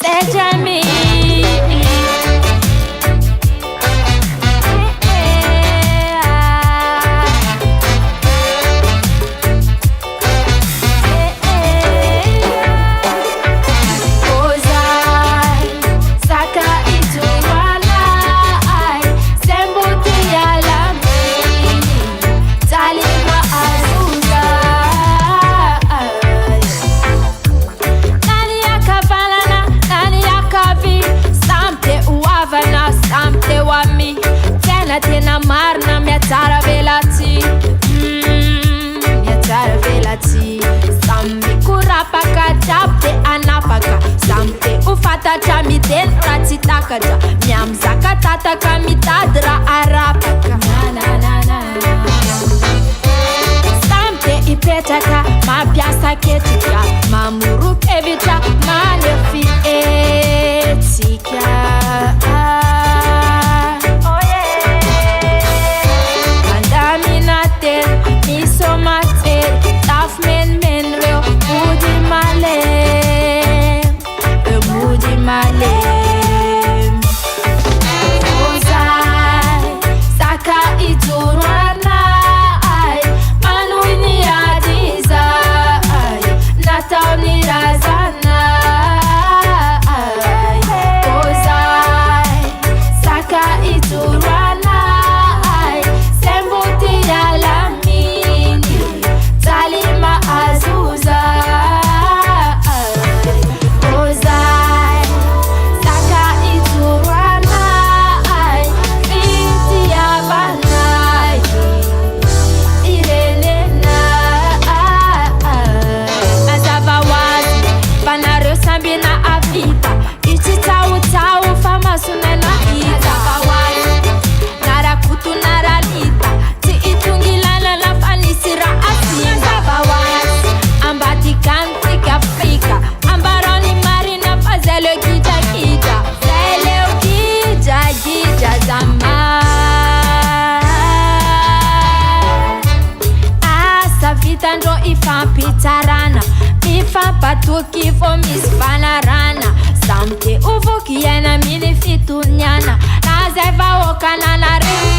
seja me. Tena marna mia tsara velati mia tsara velati sambi kurapaka japte anapaka samte ufata miteno ratsitakaja miamzaka tataka mitadra arapaka samte ipetaka mapiasa ketika mamurukevita malefi etika. Tandro ifampitarana ifampatoky fo misy fanarana samte uvokiana miny fitoniana na zay vahoaka nanare